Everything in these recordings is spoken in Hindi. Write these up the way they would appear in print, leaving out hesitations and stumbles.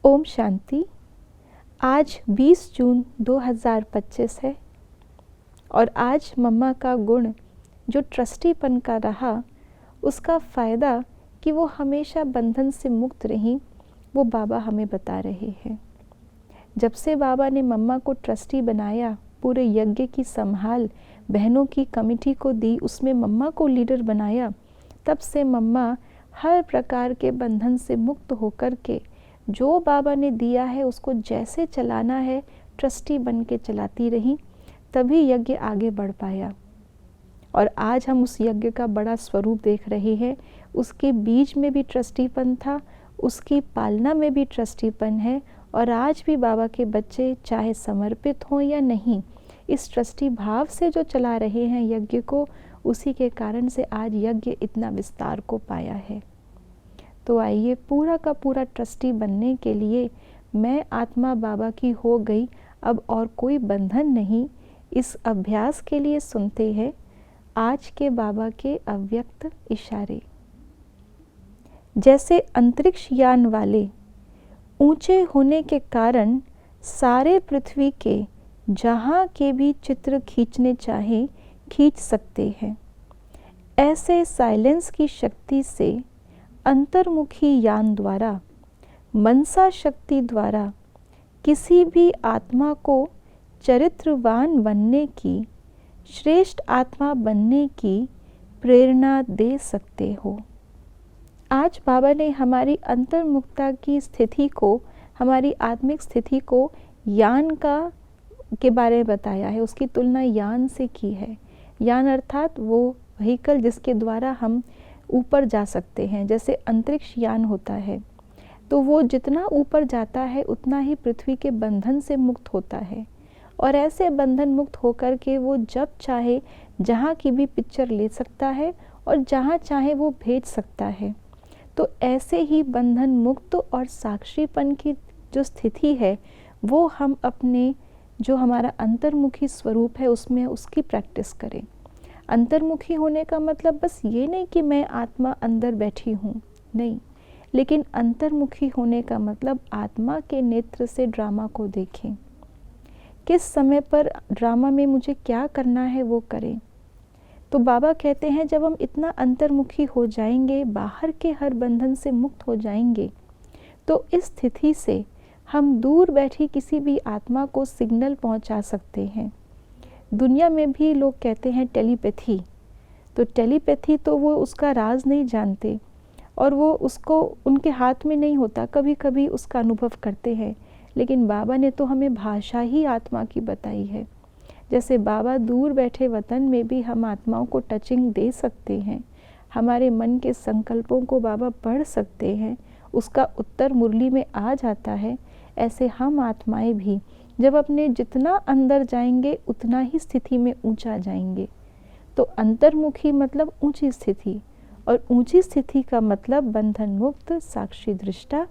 ओम शांति। आज 20 जून 2025 है और आज मम्मा का गुण जो ट्रस्टीपन का रहा, उसका फ़ायदा कि वो हमेशा बंधन से मुक्त रहीं, वो बाबा हमें बता रहे हैं। जब से बाबा ने मम्मा को ट्रस्टी बनाया, पूरे यज्ञ की संभाल बहनों की कमेटी को दी, उसमें मम्मा को लीडर बनाया, तब से मम्मा हर प्रकार के बंधन से मुक्त होकर के जो बाबा ने दिया है उसको जैसे चलाना है ट्रस्टी बन के चलाती रही, तभी यज्ञ आगे बढ़ पाया। और आज हम उस यज्ञ का बड़ा स्वरूप देख रहे हैं। उसके बीज में भी ट्रस्टीपन था, उसकी पालना में भी ट्रस्टीपन है, और आज भी बाबा के बच्चे चाहे समर्पित हों या नहीं, इस ट्रस्टी भाव से जो चला रहे हैं यज्ञ को, उसी के कारण से आज यज्ञ इतना विस्तार को पाया है। तो आइए, पूरा का पूरा ट्रस्टी बनने के लिए मैं आत्मा बाबा की हो गई, अब और कोई बंधन नहीं, इस अभ्यास के लिए सुनते हैं आज के बाबा के अव्यक्त इशारे। जैसे अंतरिक्ष यान वाले ऊंचे होने के कारण सारे पृथ्वी के जहाँ के भी चित्र खींचने चाहे खींच सकते हैं, ऐसे साइलेंस की शक्ति से अंतर्मुखी यान द्वारा, मनसा शक्ति द्वारा किसी भी आत्मा को चरित्रवान बनने की, श्रेष्ठ आत्मा बनने की प्रेरणा दे सकते हो। आज बाबा ने हमारी अंतर्मुखता की स्थिति को, हमारी आत्मिक स्थिति को यान के बारे में बताया है। उसकी तुलना यान से की है। यान अर्थात वो व्हीकल जिसके द्वारा हम ऊपर जा सकते हैं। जैसे अंतरिक्ष यान होता है तो वो जितना ऊपर जाता है उतना ही पृथ्वी के बंधन से मुक्त होता है, और ऐसे बंधन मुक्त होकर के वो जब चाहे जहाँ की भी पिक्चर ले सकता है और जहाँ चाहे वो भेज सकता है। तो ऐसे ही बंधन मुक्त और साक्षीपन की जो स्थिति है, वो हम अपने जो हमारा अंतर्मुखी स्वरूप है उसमें उसकी प्रैक्टिस करें। अंतर्मुखी होने का मतलब बस ये नहीं कि मैं आत्मा अंदर बैठी हूँ, नहीं, लेकिन अंतर्मुखी होने का मतलब आत्मा के नेत्र से ड्रामा को देखें। किस समय पर ड्रामा में मुझे क्या करना है वो करें। तो बाबा कहते हैं जब हम इतना अंतर्मुखी हो जाएंगे, बाहर के हर बंधन से मुक्त हो जाएंगे, तो इस स्थिति से हम दूर बैठी किसी भी आत्मा को सिग्नल पहुंचा सकते हैं। दुनिया में भी लोग कहते हैं टेलीपैथी, तो टेलीपैथी तो वो उसका राज नहीं जानते और वो उसको उनके हाथ में नहीं होता, कभी कभी उसका अनुभव करते हैं। लेकिन बाबा ने तो हमें भाषा ही आत्मा की बताई है। जैसे बाबा दूर बैठे वतन में भी हम आत्माओं को टचिंग दे सकते हैं, हमारे मन के संकल्पों को बाबा पढ़ सकते हैं, उसका उत्तर मुरली में आ जाता है। ऐसे हम आत्माएं भी जब अपने जितना अंदर जाएंगे उतना ही स्थिति में ऊंचा जाएंगे। तो अंतर्मुखी मतलब ऊंची स्थिति, और ऊंची स्थिति का मतलब बंधन मुक्त, साक्षी दृष्टा,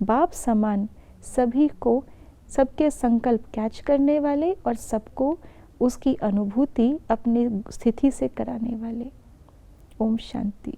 बाप समान, सभी को, सबके संकल्प कैच करने वाले और सबको उसकी अनुभूति अपने स्थिति से कराने वाले। ओम शांति।